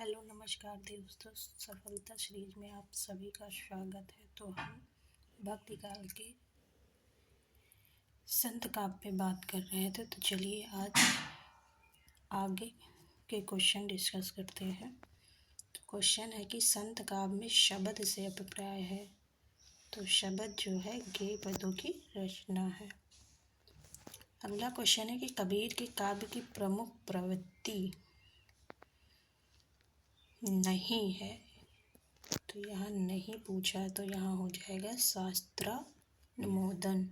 Hello नमस्कार दोस्तों, सफलता सीरीज में आप सभी का स्वागत है। तो हम भक्ति काल के संत काव्य पे बात कर रहे थे। तो चलिए आज आगे के क्वेश्चन डिस्कस करते हैं। तो क्वेश्चन है कि संत काव्य में शब्द से अभिप्राय है। तो शब्द जो है गेय पदों की रचना है। अगला क्वेश्चन है कि कबीर के काव्य की प्रमुख प्रवृत्ति नहीं है। तो यहाँ नहीं पूछा, तो यहाँ हो जाएगा शास्त्रानुमोदन।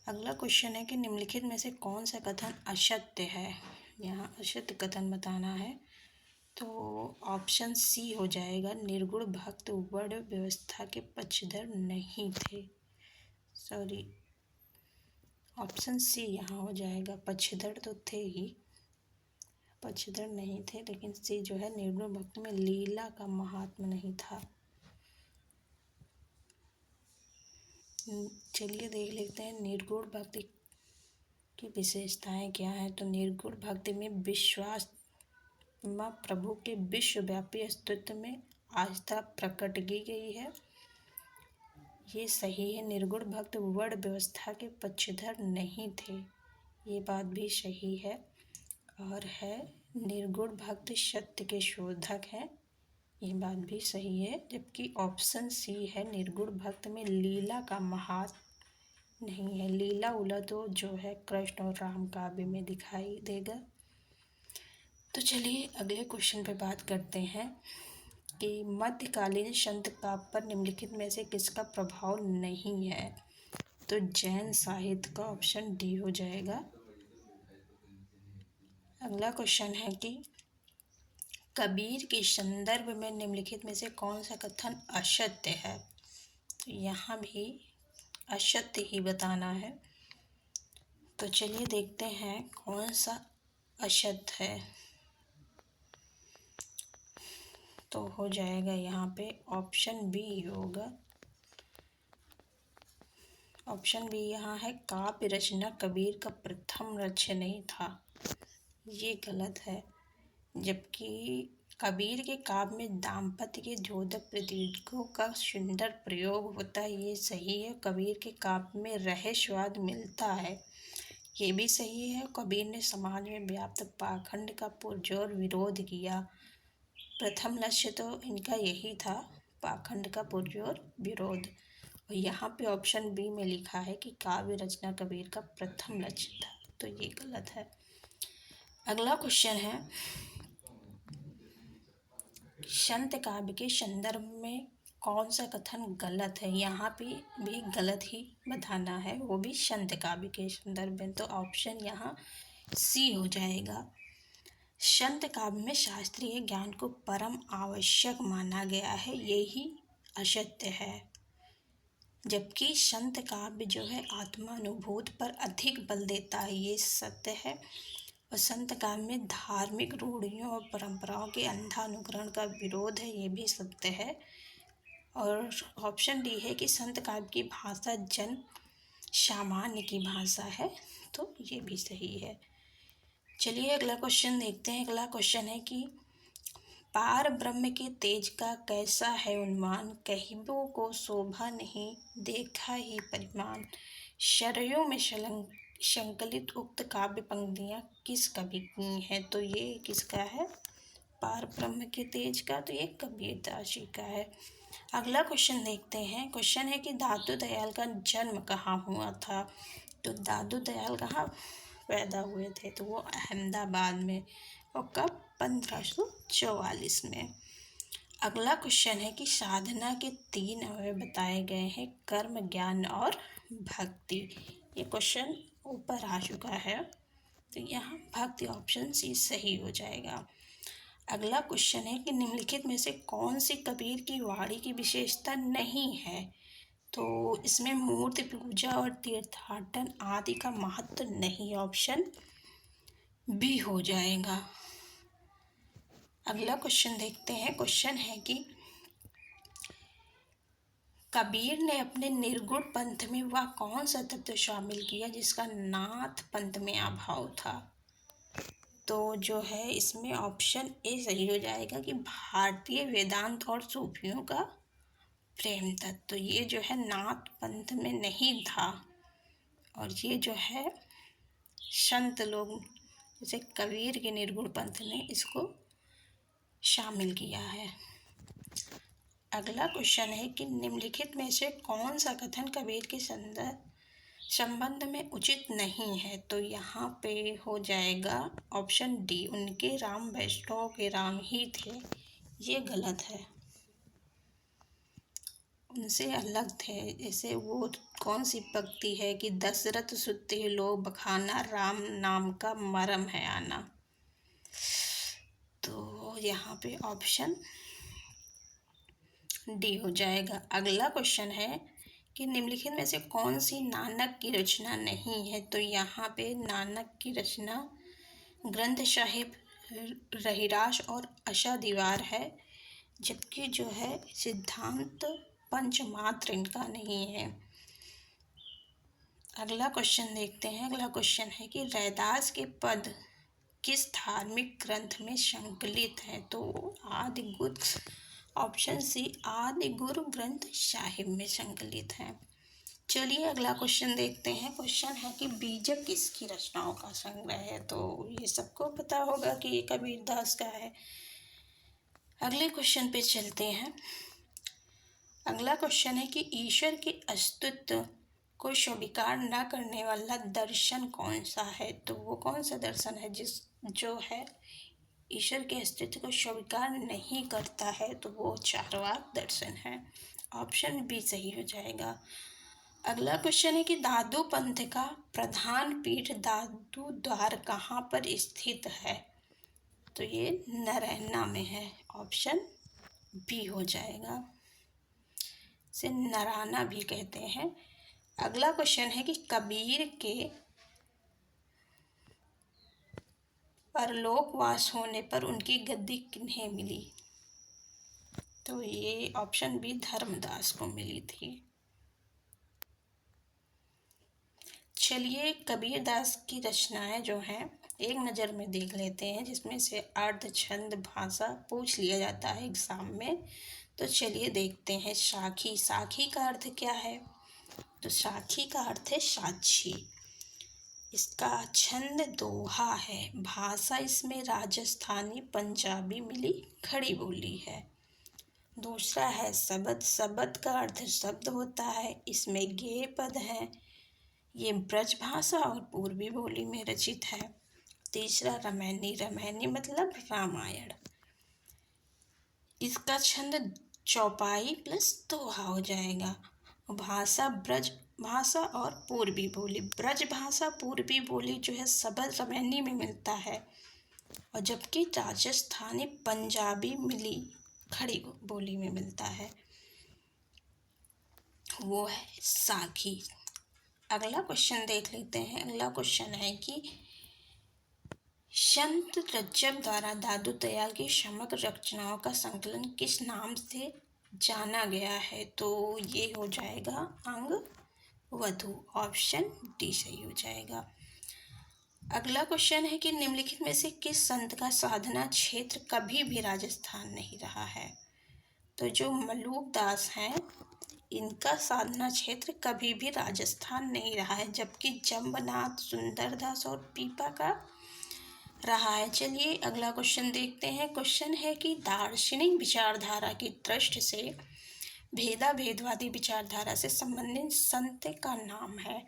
अगला क्वेश्चन है कि निम्नलिखित में से कौन सा कथन असत्य है। यहाँ असत्य कथन बताना है। तो ऑप्शन सी हो जाएगा, निर्गुण भक्त वर्ण व्यवस्था के पक्षधर नहीं थे। सॉरी, ऑप्शन सी यहाँ हो जाएगा। पक्षधर तो थे ही, पक्षधर नहीं थे, लेकिन सी जो है निर्गुण भक्त में लीला का महात्म नहीं था। चलिए देख लेते हैं निर्गुण भक्ति की विशेषताएं क्या है। तो निर्गुण भक्ति में विश्वास माँ प्रभु के विश्वव्यापी अस्तित्व में आस्था प्रकट की गई है, ये सही है। निर्गुण भक्त वर्ण व्यवस्था के पक्षधर नहीं थे, ये बात भी सही है। और है निर्गुण भक्त सत्य के शोधक हैं, ये बात भी सही है। जबकि ऑप्शन सी है, निर्गुण भक्त में लीला का महात्म नहीं है। लीला उला तो जो है कृष्ण और राम काव्य में दिखाई देगा। तो चलिए अगले क्वेश्चन पे बात करते हैं कि मध्यकालीन संत काव्य पर निम्नलिखित में से किसका प्रभाव नहीं है। तो जैन साहित्य का ऑप्शन डी हो जाएगा। अगला क्वेश्चन है कि कबीर के संदर्भ में निम्नलिखित में से कौन सा कथन असत्य है। तो यहाँ भी असत्य ही बताना है। तो चलिए देखते हैं कौन सा असत्य है। तो हो जाएगा यहाँ पे ऑप्शन बी होगा। ऑप्शन बी यहाँ है, काव्य रचना कबीर का प्रथम लक्ष्य नहीं था, ये गलत है। जबकि कबीर के काव्य में दाम्पत्य के द्योतक प्रतीकों का सुंदर प्रयोग होता है, ये सही है। कबीर के काव्य में रहस्यवाद मिलता है, ये भी सही है। कबीर ने समाज में व्याप्त पाखंड का पुरजोर विरोध किया। प्रथम लक्ष्य तो इनका यही था, पाखंड का पुरजोर विरोध। और यहाँ पे ऑप्शन बी में लिखा है कि काव्य रचना कबीर का प्रथम लक्ष्य था, तो ये गलत है। अगला क्वेश्चन है, संत काव्य के संदर्भ में कौन सा कथन गलत है। यहाँ पे भी गलत ही बताना है, वो भी संत काव्य के संदर्भ में। तो ऑप्शन यहाँ सी हो जाएगा। संत काव्य में शास्त्रीय ज्ञान को परम आवश्यक माना गया है, यही असत्य है। जबकि संत काव्य जो है आत्मानुभूत पर अधिक बल देता है, ये सत्य है। और संत काव्य में धार्मिक रूढ़ियों और परंपराओं के अंधा अनुकरण का विरोध है, ये भी सत्य है। और ऑप्शन डी है कि संत काव्य की भाषा जन सामान्य की भाषा है, तो ये भी सही है। चलिए अगला क्वेश्चन देखते हैं। अगला क्वेश्चन है कि पार ब्रह्म के तेज का कैसा है उन्मान, कहिबों को शोभा नहीं देखा ही परिमाण। शरयों में संकलित उक्त काव्य पंक्तियाँ किस कवि की हैं। तो ये किसका है, पार ब्रह्म के तेज का, तो ये कबीरदास जी का है। अगला क्वेश्चन देखते हैं। क्वेश्चन है कि दादू दयाल का जन्म कहाँ हुआ था। तो दादू दयाल कहाँ पैदा हुए थे, तो वो अहमदाबाद में, और कब, 1544 में। अगला क्वेश्चन है कि साधना के 3 अवयव बताए गए हैं, कर्म, ज्ञान और भक्ति। ये क्वेश्चन ऊपर आ चुका है, तो यहाँ भक्ति ऑप्शन सी सही हो जाएगा। अगला क्वेश्चन है कि निम्नलिखित में से कौन सी कबीर की वाणी की विशेषता नहीं है। तो इसमें मूर्ति पूजा और तीर्थाटन आदि का महत्व नहीं, ऑप्शन बी हो जाएगा। अगला क्वेश्चन देखते हैं। क्वेश्चन है कि कबीर ने अपने निर्गुण पंथ में वह कौन सा तत्व शामिल किया जिसका नाथ पंथ में अभाव था। तो जो है इसमें ऑप्शन ए सही हो जाएगा कि भारतीय वेदांत और सूफियों का प्रेम तत्व। तो ये जो है नाथ पंथ में नहीं था, और ये जो है संत लोग जैसे कबीर के निर्गुण पंथ ने इसको शामिल किया है। अगला क्वेश्चन है कि निम्नलिखित में से कौन सा कथन कबीर के संबंध में उचित नहीं है। तो यहाँ पे हो जाएगा ऑप्शन डी, उनके राम वैष्णव के राम ही थे। ये गलत है, उनसे अलग थे। जैसे वो कौन सी पंक्ति है कि दशरथ सुते लो बखाना, राम नाम का मरम है आना। तो यहाँ पे ऑप्शन डी हो जाएगा। अगला क्वेश्चन है कि निम्नलिखित में से कौन सी नानक की रचना नहीं है। तो यहाँ पे नानक की रचना ग्रंथ साहिब, रहीरास और आशा दीवार है, जबकि जो है सिद्धांत पंचमात्र इनका नहीं है। अगला क्वेश्चन देखते हैं। अगला क्वेश्चन है कि रैदास के पद किस धार्मिक ग्रंथ में संकलित है। तो आदि गुरु, ऑप्शन सी आदि गुरु ग्रंथ साहिब में संकलित है। चलिए अगला क्वेश्चन देखते हैं। क्वेश्चन है कि बीजक किसकी रचनाओं का संग्रह है। तो ये सबको पता होगा कि ये कबीरदास का है। अगले क्वेश्चन पे चलते हैं। अगला क्वेश्चन है कि ईश्वर के अस्तित्व को स्वीकार न करने वाला दर्शन कौन सा है। तो वो कौन सा दर्शन है जो है ईश्वर के अस्तित्व को स्वीकार नहीं करता है। तो वो चार्वाक दर्शन है। ऑप्शन बी सही हो जाएगा। अगला क्वेश्चन है कि दादू पंथ का प्रधान पीठ दादू द्वार कहाँ पर स्थित है। तो ये नरैना में है। ऑप्शन बी हो जाएगा। इसे नराना भी कहते हैं। अगला क्वेश्चन है कि कबीर के परलोकवास होने पर उनकी गद्दी किन्हें मिली। तो ये ऑप्शन बी धर्मदास को मिली थी। चलिए कबीरदास की रचनाएं जो हैं एक नज़र में देख लेते हैं, जिसमें से अर्थ छंद भाषा पूछ लिया जाता है एग्जाम में। तो चलिए देखते हैं। साखी, साखी का अर्थ क्या है। तो साखी का अर्थ है साक्षी। इसका छंद दोहा है। भाषा इसमें राजस्थानी पंजाबी मिली खड़ी बोली है। दूसरा है शब्द, शब्द का अर्थ शब्द होता है। इसमें गेय पद है। ये ब्रज भाषा और पूर्वी बोली में रचित है। तीसरा रमैनी, रमैनी मतलब रामायण। इसका छंद चौपाई प्लस दोहा हो जाएगा। भाषा ब्रज भाषा और पूर्वी बोली। ब्रज भाषा पूर्वी बोली जो है शब्द रमैनी में मिलता है, और जबकि राजस्थानी पंजाबी मिली खड़ी बोली में मिलता है, वो है साखी। अगला क्वेश्चन देख लेते हैं। अगला क्वेश्चन है कि संत रज्जब द्वारा दादू दयाल की समग्र रचनाओं का संकलन किस नाम से जाना गया है। तो ये हो जाएगा अंग वधु। ऑप्शन डी सही हो जाएगा। अगला क्वेश्चन है कि निम्नलिखित में से किस संत का साधना क्षेत्र कभी भी राजस्थान नहीं रहा है। तो जो मलूक दास हैं इनका साधना क्षेत्र कभी भी राजस्थान नहीं रहा है, जबकि जम्बनाथ, सुंदरदास और पीपा का रहा है। चलिए अगला क्वेश्चन देखते हैं। क्वेश्चन है कि दार्शनिक विचारधारा की दृष्टि से भेदवादी विचारधारा से संबंधित संत का नाम है।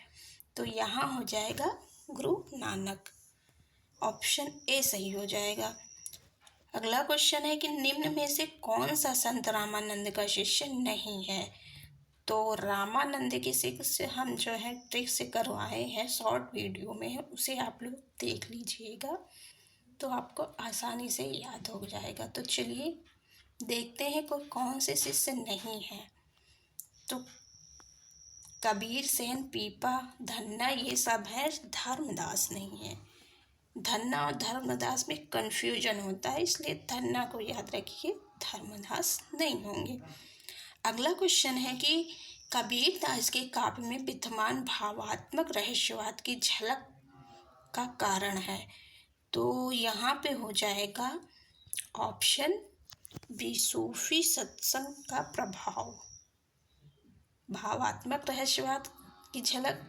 तो यहाँ हो जाएगा गुरु नानक। ऑप्शन ए सही हो जाएगा। अगला क्वेश्चन है कि निम्न में से कौन सा संत रामानंद का शिष्य नहीं है। तो रामानंद के शिष्य हम जो है ट्रिक से करवाए हैं, शॉर्ट वीडियो में है, उसे आप लोग देख लीजिएगा तो आपको आसानी से याद हो जाएगा। तो चलिए देखते हैं कोई कौन से शिष्य नहीं है। तो कबीर सेन, पीपा, धन्ना ये सब है, धर्मदास नहीं है। धन्ना और धर्मदास में कन्फ्यूजन होता है, इसलिए धन्ना को याद रखिए, धर्मदास नहीं होंगे। अगला क्वेश्चन है कि कबीरदास के काव्य में विद्यमान भावात्मक रहस्यवाद की झलक का कारण है। तो यहाँ पे हो जाएगा ऑप्शन बी, सूफी सत्संग का प्रभाव। भावात्मक रहस्यवाद की झलक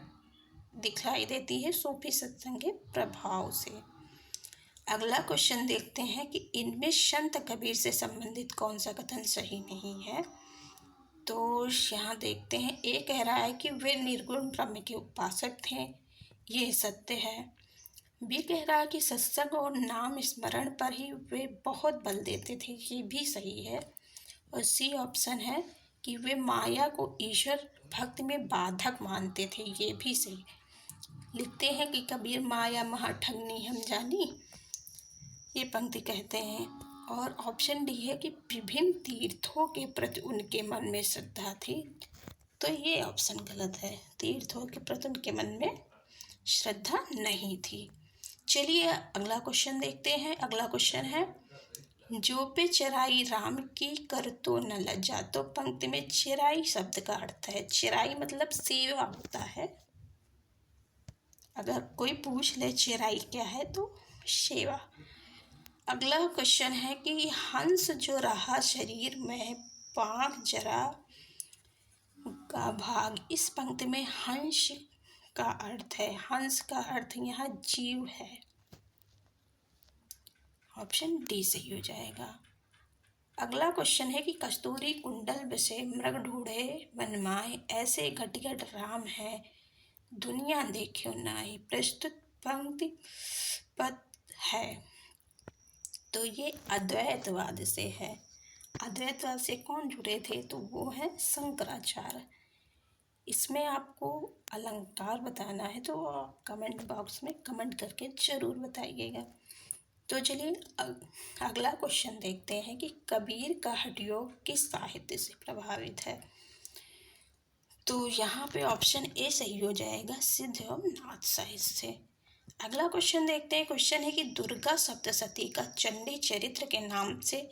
दिखलाई देती है सूफी सत्संग के प्रभाव से। अगला क्वेश्चन देखते हैं कि इनमें संत कबीर से संबंधित कौन सा कथन सही नहीं है। तो यहाँ देखते हैं, ए कह रहा है कि वे निर्गुण ब्रह्म के उपासक थे, ये सत्य है। बी कह रहा है कि सत्संग और नाम स्मरण पर ही वे बहुत बल देते थे, ये भी सही है। और सी ऑप्शन है कि वे माया को ईश्वर भक्त में बाधक मानते थे, ये भी सही। लिखते हैं कि कबीर माया महाठगनी हम जानी, ये पंक्ति कहते हैं। और ऑप्शन डी है कि विभिन्न तीर्थों के प्रति उनके मन में श्रद्धा थी, तो ये ऑप्शन गलत है। तीर्थों के प्रति उनके मन में श्रद्धा नहीं थी। चलिए अगला क्वेश्चन देखते हैं। अगला क्वेश्चन है, जो पे चराई राम की कर तो न लज्जा। तो पंक्ति में चराई शब्द का अर्थ है, चराई मतलब सेवा होता है। अगर कोई पूछ ले चराई क्या है तो सेवा। अगला क्वेश्चन है कि हंस जो रहा शरीर में पांख जरा का भाग। इस पंक्ति में हंस का अर्थ है, हंस का अर्थ यहाँ जीव है। ऑप्शन डी सही हो जाएगा। अगला क्वेश्चन है कि कस्तूरी कुंडल बसे मृग ढूढ़े बनमाए, ऐसे घट घट राम है दुनिया देखियो नाई। प्रस्तुत पंक्ति पद है, तो ये अद्वैतवाद से है। अद्वैतवाद से कौन जुड़े थे, तो वो है शंकराचार्य। इसमें आपको अलंकार बताना है तो आप कमेंट बॉक्स में कमेंट करके ज़रूर बताइएगा। तो चलिए अगला क्वेश्चन देखते हैं कि कबीर का हठयोग किस साहित्य से प्रभावित है। तो यहाँ पे ऑप्शन ए सही हो जाएगा, सिद्ध एवं नाथ साहित्य से। अगला क्वेश्चन देखते हैं। क्वेश्चन है कि दुर्गा सप्तशती का चंडी चरित्र के नाम से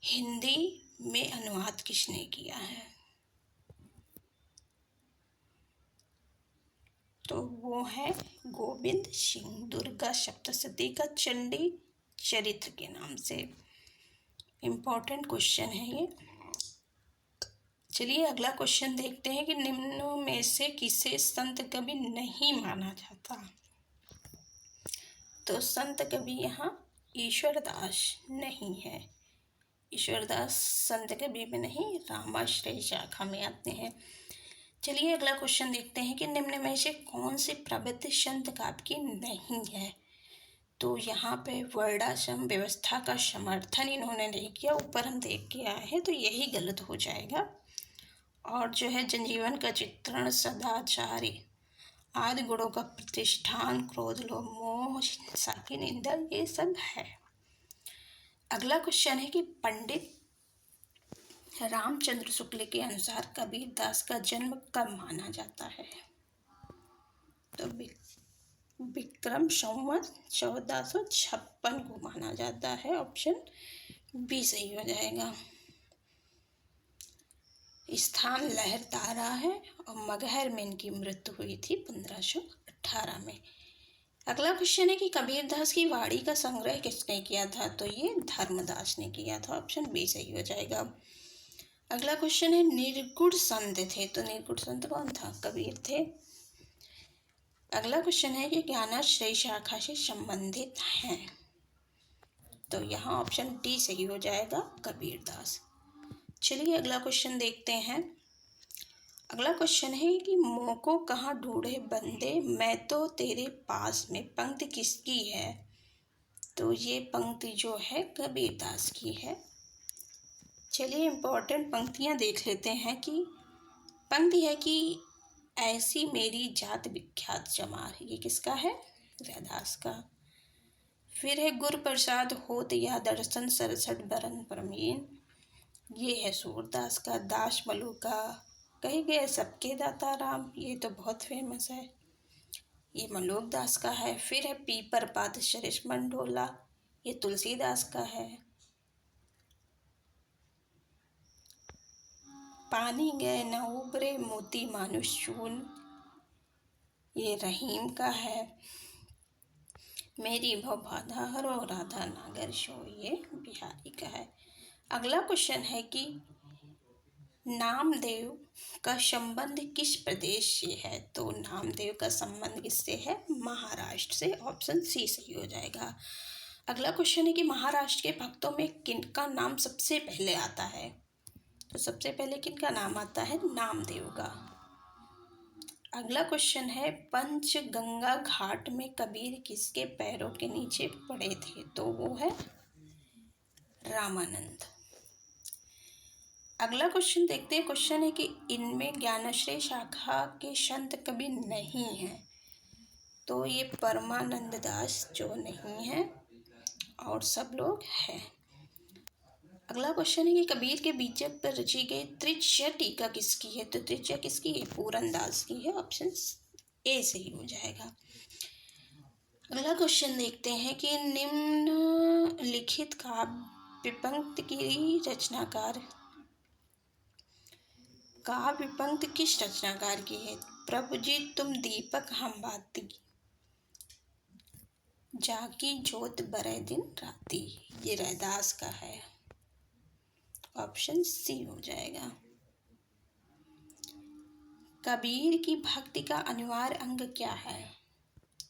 हिंदी में अनुवाद किसने किया है। तो वो है गोविंद सिंह। दुर्गा सप्तशती का चंडी चरित्र के नाम से। इम्पोर्टेंट क्वेश्चन है ये। चलिए अगला क्वेश्चन देखते हैं कि निम्नों में से किसे संत कवि नहीं माना जाता। तो संत कवि यहाँ ईश्वरदास नहीं है। ईश्वरदास संत कवि में नहीं, रामाश्रय शाखा में आते हैं। चलिए अगला क्वेश्चन देखते हैं कि निम्न में से कौन सी प्रवृत्ति संत काव्य की नहीं है। तो यहाँ पे वर्णाश्रम व्यवस्था का समर्थन इन्होंने नहीं किया, ऊपर हम देख के आए हैं, तो यही गलत हो जाएगा। और जो है जनजीवन का चित्रण, सदाचारी आदि गुणों का प्रतिष्ठान, क्रोध लोभ मोह हिंसा की निंदा, ये सब है। अगला क्वेश्चन है कि पंडित रामचंद्र शुक्ल के अनुसार कबीरदास का जन्म कब माना जाता है। तो विक्रम संवत 1456 को माना जाता है। ऑप्शन बी सही हो जाएगा। स्थान लहरतारा है और मगहर में इनकी मृत्यु हुई थी 1518 में। अगला क्वेश्चन है कि कबीरदास की वाणी का संग्रह किसने किया था। तो ये धर्मदास ने किया था। ऑप्शन बी सही हो जाएगा। अगला क्वेश्चन है निर्गुण संत थे। तो निर्गुण संत कौन था, कबीर थे। अगला क्वेश्चन है कि ज्ञानाश्रय शाखा से संबंधित हैं। तो यहाँ ऑप्शन डी सही हो जाएगा, कबीरदास। चलिए अगला क्वेश्चन देखते हैं। अगला क्वेश्चन है कि मोह को कहाँ ढूंढे बंदे, मैं तो तेरे पास में। पंक्ति किसकी है। तो ये पंक्ति जो है कबीरदास की है। चलिए इम्पोर्टेंट पंक्तियाँ देख लेते हैं। कि पंक्ति है कि ऐसी मेरी जात विख्यात चमार, ये किसका है, रैदास का। फिर है गुर प्रसाद होत या दर्शन सरसठ बरन प्रमीण, ये है सूरदास का। दास मलु का कहे गए सबके दाता राम, ये तो बहुत फेमस है, ये मलोक दास का है। फिर है पीपर पात शरिष मंडोला, ये तुलसीदास का है। पानी गए न उबरे मोती मानुष चून, ये रहीम का है। मेरी भवबाधा हरो राधा नागर शो, ये बिहारी का है। अगला क्वेश्चन है कि नामदेव का संबंध किस प्रदेश से है? तो नामदेव का संबंध किससे है? महाराष्ट्र से। ऑप्शन सी सही हो जाएगा। अगला क्वेश्चन है कि महाराष्ट्र के भक्तों में किनका नाम सबसे पहले आता है? तो सबसे पहले किनका नाम आता है? नामदेव का। अगला क्वेश्चन है पंचगंगा घाट में कबीर किसके पैरों के नीचे पड़े थे? तो वो है रामानंद। अगला क्वेश्चन देखते हैं। क्वेश्चन है कि इनमें ज्ञानाश्रय शाखा के संत कबीर नहीं हैं। तो ये परमानंद दास जो नहीं है और सब लोग हैं। अगला क्वेश्चन है कि कबीर के बीजक पर रची गई त्रिज्या टीका किसकी है? तो त्रिज्या किसकी है? पूरन दास की है। ऑप्शन ए सही हो जाएगा। अगला क्वेश्चन देखते हैं कि निम्नलिखित काव्य पंक्ति की रचनाकार काव्य पंक्ति किस रचनाकार की है? प्रभु जी तुम दीपक हम बाती, जाकी जोत बरे दिन राती, ये रैदास का है। ऑप्शन सी हो जाएगा। कबीर की भक्ति का अनिवार्य अंग क्या है?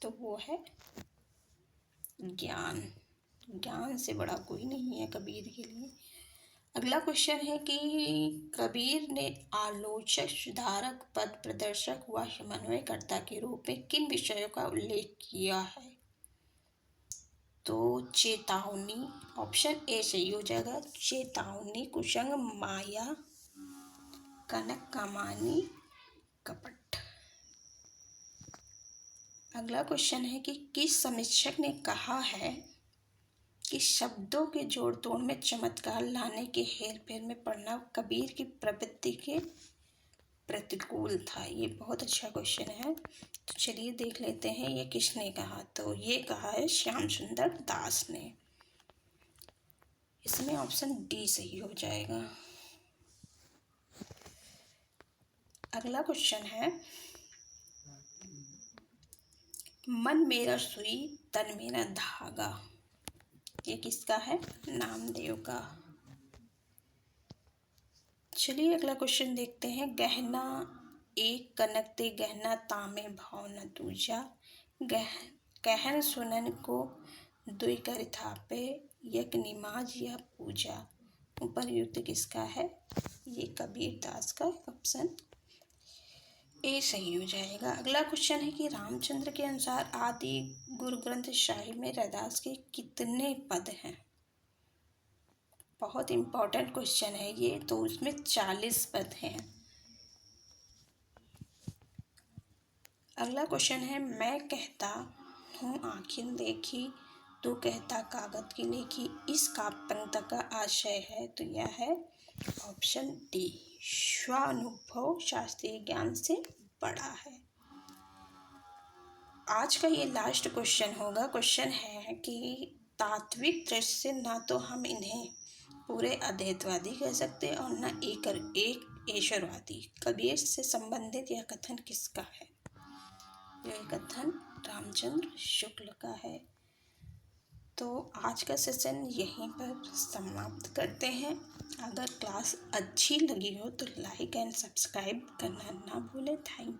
तो वो है ज्ञान। ज्ञान से बड़ा कोई नहीं है कबीर के लिए। अगला क्वेश्चन है कि कबीर ने आलोचक, सुधारक, पद प्रदर्शक व समन्वयकर्ता के रूप में किन विषयों का उल्लेख किया है? तो चेतावनी। ऑप्शन ए सही हो जाएगा। चेतावनी, कुसंग, माया, कनक कामानी, कपट। अगला क्वेश्चन है कि किस समीक्षक ने कहा है कि शब्दों के जोड़ तोड़ में चमत्कार लाने के हेरफेर में पड़ना कबीर की प्रवृत्ति के प्रतिकूल था? ये बहुत अच्छा क्वेश्चन है। तो चलिए देख लेते हैं ये किसने कहा। तो ये कहा है श्याम सुंदर दास ने। इसमें ऑप्शन डी सही हो जाएगा। अगला क्वेश्चन है मन मेरा सुई तन मेरा धागा, ये किसका है? नामदेव का। चलिए अगला क्वेश्चन देखते हैं। गहना एक कनक ते गहना तामे भाव न दूजा, कहन सुनन को दुई कर थापे, यक निमाज या पूजा, उपर्युक्त किसका है? ये कबीर दास का। ऑप्शन ए सही हो जाएगा। अगला क्वेश्चन है कि रामचंद्र के अनुसार आदि गुरु ग्रंथ साहिब में रैदास के कितने पद हैं? बहुत इम्पोर्टेंट क्वेश्चन है ये। तो उसमें 40 पद हैं। अगला क्वेश्चन है मैं कहता हूँ आँखें देखी, तू कहता कागज की लेखी, इस काव्य पंक्ति का आशय है? तो यह है ऑप्शन डी, स्वानुभव शास्त्रीय ज्ञान से बड़ा है। आज का ये लास्ट क्वेश्चन होगा। क्वेश्चन है कि तात्विक दृष्टि से ना तो हम इन्हें पूरे अद्वैतवादी कह सकते और न एक ईश्वरवादी। कबीर से संबंधित यह कथन किसका है? यह कथन रामचंद्र शुक्ल का है। तो आज का सेशन यहीं पर समाप्त करते हैं। अगर क्लास अच्छी लगी हो तो लाइक एंड सब्सक्राइब करना ना भूलें। थैंक